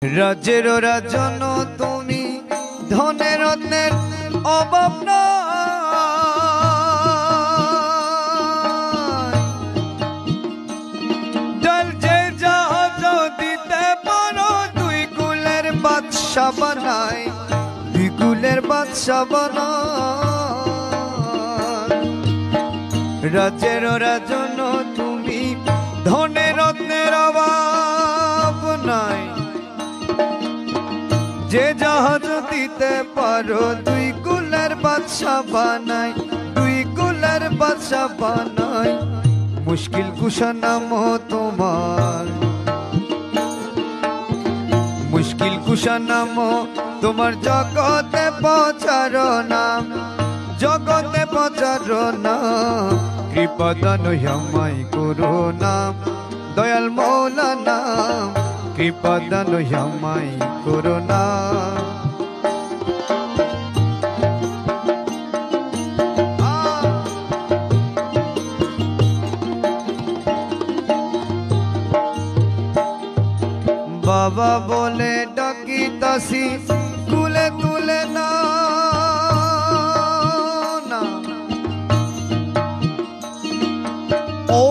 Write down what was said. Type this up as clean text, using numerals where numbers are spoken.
রাজ্যের রাজন তুমি ধনে রত্নের অভাব জল যে জাহাজ দিতে পারো দুই কুলের বাদশা বানাই দুই কুলের বাদশা বানাই রাজ্যের রাজন তুমি ধনে রত্নের অভাব নাই যে জাহাজ দিতে পারো দুই কুলের বাদশা বানাই দুই কুলের বাদশা বানাই মুশকিল কুশা নাম তোমার মুশকিল কুশা নাম তোমার জগতে পৌঁছারো নাম জগতে পৌঁছারো নাম কৃপা দান আমায় করো নাম দয়াল মৌলানা কৃপা দান আমায় করো নাম বাবা বলে ডাকিতাছি তুলে তুলে না ও